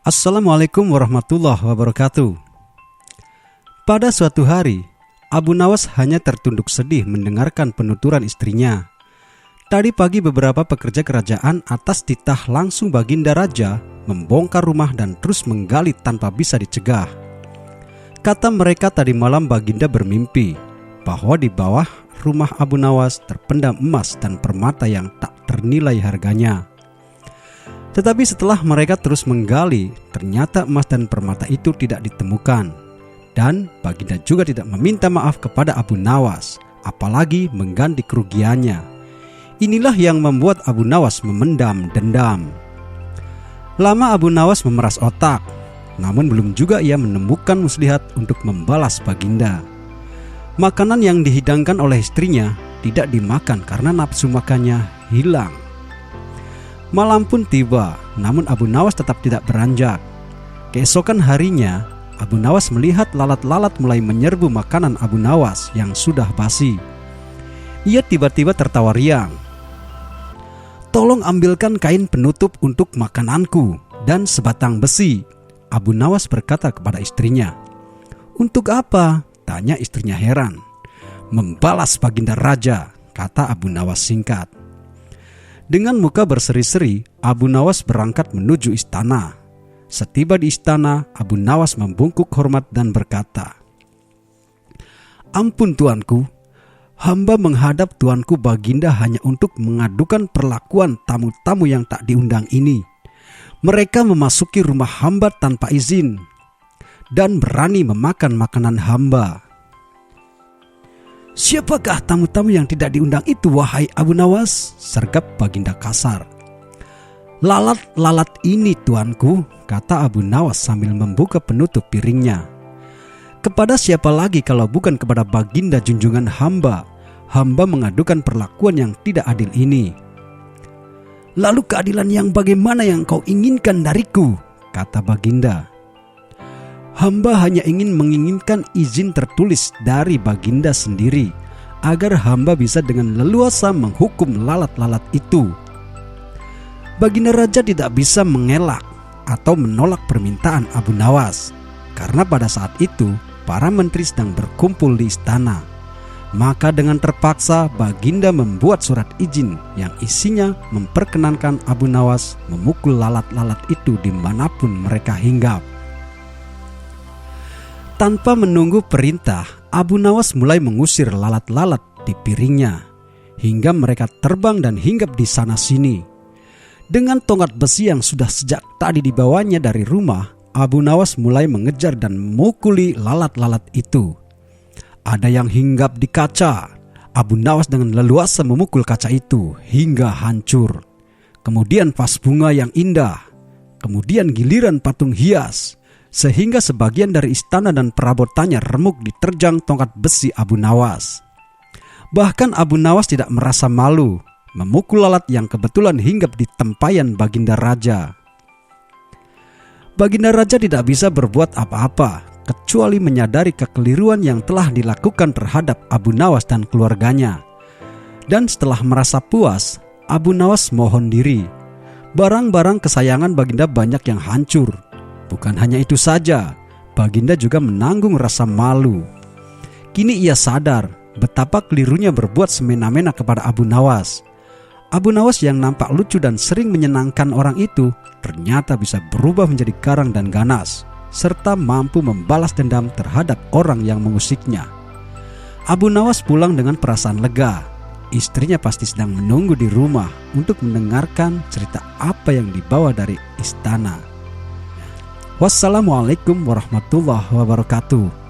Assalamualaikum warahmatullahi wabarakatuh. Pada suatu hari, Abu Nawas hanya tertunduk sedih mendengarkan penuturan istrinya. Tadi pagi beberapa pekerja kerajaan atas titah langsung Baginda Raja membongkar rumah dan terus menggali tanpa bisa dicegah. Kata mereka tadi malam Baginda bermimpi bahwa di bawah rumah Abu Nawas terpendam emas dan permata yang tak ternilai harganya. Tetapi setelah mereka terus menggali, ternyata emas dan permata itu tidak ditemukan. Dan Baginda juga tidak meminta maaf kepada Abu Nawas, apalagi mengganti kerugiannya. Inilah yang membuat Abu Nawas memendam dendam. Lama Abu Nawas memeras otak, namun belum juga ia menemukan muslihat untuk membalas Baginda. Makanan yang dihidangkan oleh istrinya tidak dimakan karena nafsu makannya hilang. Malam pun tiba, namun Abu Nawas tetap tidak beranjak. Keesokan harinya, Abu Nawas melihat lalat-lalat mulai menyerbu makanan Abu Nawas yang sudah basi. Ia tiba-tiba tertawa riang. "Tolong ambilkan kain penutup untuk makananku dan sebatang besi," Abu Nawas berkata kepada istrinya. "Untuk apa?" tanya istrinya heran. "Membalas Baginda Raja," kata Abu Nawas singkat. Dengan muka berseri-seri, Abu Nawas berangkat menuju istana. Setiba di istana, Abu Nawas membungkuk hormat dan berkata, "Ampun tuanku, hamba menghadap tuanku Baginda hanya untuk mengadukan perlakuan tamu-tamu yang tak diundang ini. Mereka memasuki rumah hamba tanpa izin dan berani memakan makanan hamba." "Siapakah tamu-tamu yang tidak diundang itu, wahai Abu Nawas?" sergap Baginda kasar. "Lalat-lalat ini tuanku," kata Abu Nawas sambil membuka penutup piringnya. "Kepada siapa lagi kalau bukan kepada Baginda junjungan hamba mengadukan perlakuan yang tidak adil ini." "Lalu keadilan yang bagaimana yang kau inginkan dariku?" kata Baginda. "Hamba hanya menginginkan izin tertulis dari Baginda sendiri, agar hamba bisa dengan leluasa menghukum lalat-lalat itu." Baginda Raja tidak bisa mengelak atau menolak permintaan Abu Nawas, karena pada saat itu para menteri sedang berkumpul di istana. Maka dengan terpaksa Baginda membuat surat izin yang isinya memperkenankan Abu Nawas memukul lalat-lalat itu dimanapun mereka hinggap. Tanpa menunggu perintah, Abu Nawas mulai mengusir lalat-lalat di piringnya, hingga mereka terbang dan hinggap di sana-sini. Dengan tongkat besi yang sudah sejak tadi dibawanya dari rumah, Abu Nawas mulai mengejar dan memukuli lalat-lalat itu. Ada yang hinggap di kaca. Abu Nawas dengan leluasa memukul kaca itu hingga hancur. Kemudian vas bunga yang indah. Kemudian giliran patung hias, sehingga sebagian dari istana dan perabotannya remuk diterjang tongkat besi Abu Nawas. Bahkan Abu Nawas tidak merasa malu memukul lalat yang kebetulan hinggap di tempayan Baginda Raja. Baginda Raja tidak bisa berbuat apa-apa kecuali menyadari kekeliruan yang telah dilakukan terhadap Abu Nawas dan keluarganya. Dan setelah merasa puas, Abu Nawas mohon diri. Barang-barang kesayangan Baginda banyak yang hancur. Bukan hanya itu saja, Baginda juga menanggung rasa malu. Kini ia sadar betapa kelirunya berbuat semena-mena kepada Abu Nawas. Abu Nawas yang nampak lucu dan sering menyenangkan orang itu ternyata bisa berubah menjadi garang dan ganas, serta mampu membalas dendam terhadap orang yang mengusiknya. Abu Nawas pulang dengan perasaan lega. Istrinya pasti sedang menunggu di rumah untuk mendengarkan cerita apa yang dibawa dari istana. Wassalamualaikum warahmatullahi wabarakatuh.